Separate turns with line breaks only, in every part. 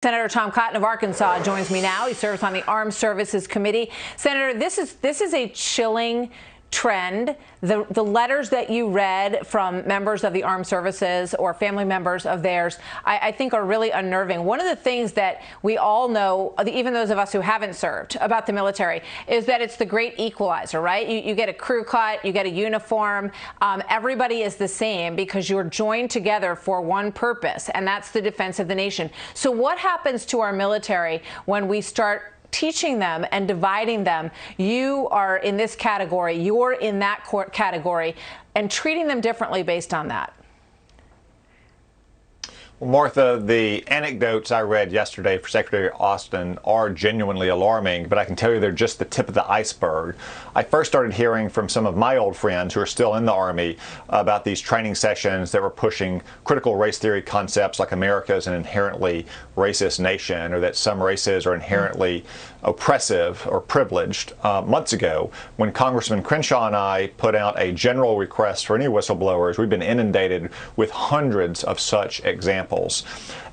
Senator Tom Cotton of Arkansas joins me now. He serves on the Armed Services Committee. Senator, this is a chilling trend. The letters that you read from members of the armed services or family members of theirs, I think are really unnerving. One of the things that we all know, even those of us who haven't served, about the military is that it's the great equalizer, right? You get a crew cut, you get a uniform. Everybody is the same because you're joined together for one purpose, and that's the defense of the nation. So what happens to our military when we start teaching them and dividing them? You are in this category, you're in that category, and treating them differently based on that.
Well, Martha, the anecdotes I read yesterday for Secretary Austin are genuinely alarming, but I can tell you they're just the tip of the iceberg. I first started hearing from some of my old friends who are still in the Army about these training sessions that were pushing critical race theory concepts like America is an inherently racist nation, or that some races are inherently oppressive or privileged months ago. When Congressman Crenshaw and I put out a general request for any whistleblowers, we've been inundated with hundreds of such examples.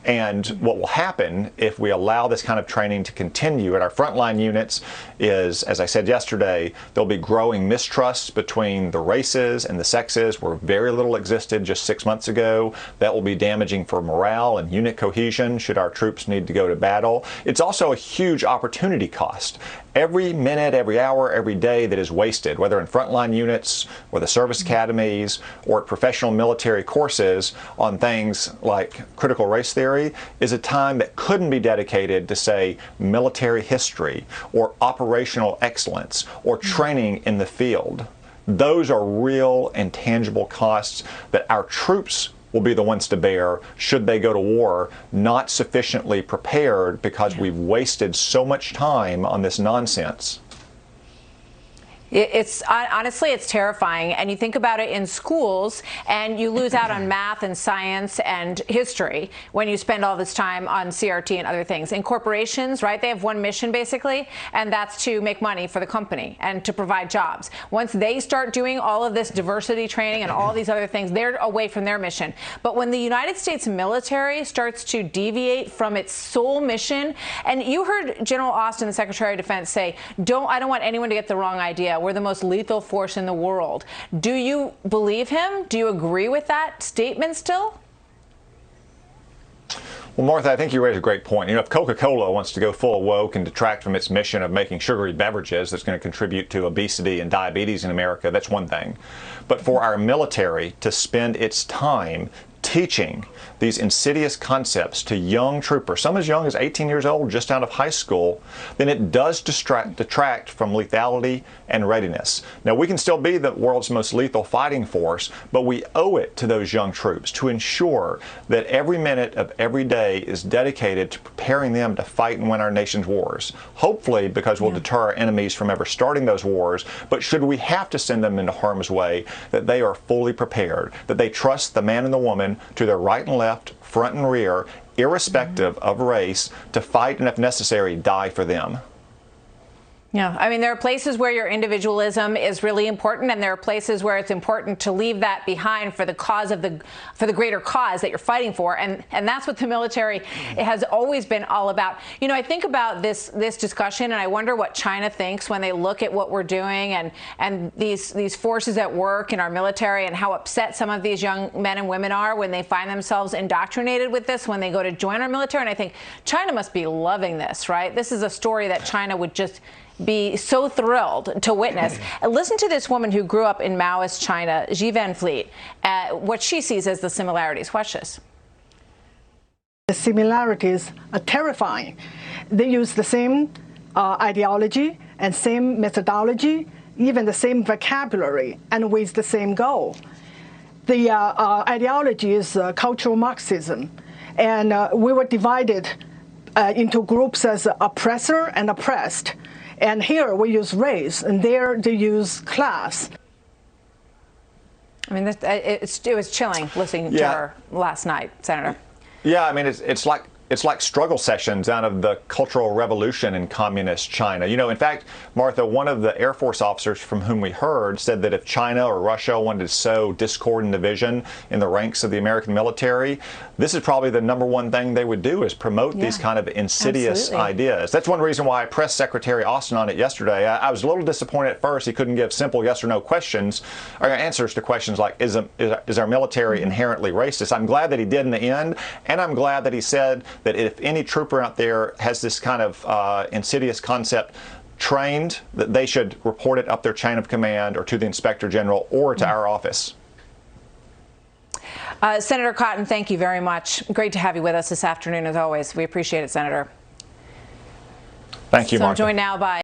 And what will happen if we allow this kind of training to continue at our frontline units is, as I said yesterday, there'll be growing mistrust between the races and the sexes where very little existed just 6 months ago. That will be damaging for morale and unit cohesion should our troops need to go to battle. It's also a huge opportunity cost. Every minute, every hour, every day that is wasted, whether in frontline units or the service academies or at professional military courses on things like critical race theory, is a time that couldn't be dedicated to, say, military history or operational excellence or training in the field. Those are real and tangible costs that our troops will be the ones to bear should they go to war not sufficiently prepared because we've wasted so much time on this nonsense.
It's honestly, it's terrifying. And you think about it in schools and you lose out on math and science and history when you spend all this time on CRT and other things. In corporations, right, they have one mission basically, and that's to make money for the company and to provide jobs. Once they start doing all of this diversity training and all these other things, they're away from their mission. But when the United States military starts to deviate from its sole mission, and you heard General Austin, the Secretary of Defense, say, I don't want anyone to get the wrong idea. We're the most lethal force in the world. Do you believe him? Do you agree with that statement still?
Well, Martha, I think you raise a great point. You know, if Coca-Cola wants to go full woke and detract from its mission of making sugary beverages that's going to contribute to obesity and diabetes in America, that's one thing. But for our military to spend its time teaching these insidious concepts to young troopers, some as young as 18 years old, just out of high school, then it does detract from lethality and readiness. Now, we can still be the world's most lethal fighting force, but we owe it to those young troops to ensure that every minute of every day is dedicated to preparing them to fight and win our nation's wars. Hopefully, because we'll deter our enemies from ever starting those wars, but should we have to send them into harm's way, that they are fully prepared, that they trust the man and the woman to their right and left, front and rear, irrespective of race, to fight and, if necessary, die for them.
Yeah, I mean, there are places where your individualism is really important, and there are places where it's important to leave that behind for the cause of the greater cause that you're fighting for, and that's what the military has always been all about. You know, I think about this discussion, and I wonder what China thinks when they look at what we're doing and these forces at work in our military, and how upset some of these young men and women are when they find themselves indoctrinated with this when they go to join our military. And I think China must be loving this, right? This is a story that China would just be so thrilled to witness. Listen to this woman who grew up in Maoist China, Xi Van Fleet, what she sees as the similarities. Watch this.
The similarities are terrifying. They use the same ideology and same methodology, even the same vocabulary, and with the same goal. The ideology is cultural Marxism, and we were divided into groups as oppressor and oppressed. And here we use race, and there they use class.
I mean, it was chilling listening to her last night, Senator.
Yeah, I mean, it's like it's like struggle sessions out of the Cultural Revolution in communist China. You know, in fact, Martha, one of the Air Force officers from whom we heard said that if China or Russia wanted to sow discord and division in the ranks of the American military, this is probably the #1 thing they would do, is promote these kind of insidious ideas. That's one reason why I pressed Secretary Austin on it yesterday. I was a little disappointed at first he couldn't give simple yes or no questions, or answers to questions like, is our military inherently racist? I'm glad that he did in the end, and I'm glad that he said that if any trooper out there has this kind of insidious concept trained, that they should report it up their chain of command or to the Inspector General or to our office.
Senator Cotton, thank you very much. Great to have you with us this afternoon, as always. We appreciate it, Senator.
Thank you, Martha.
I'm joined now by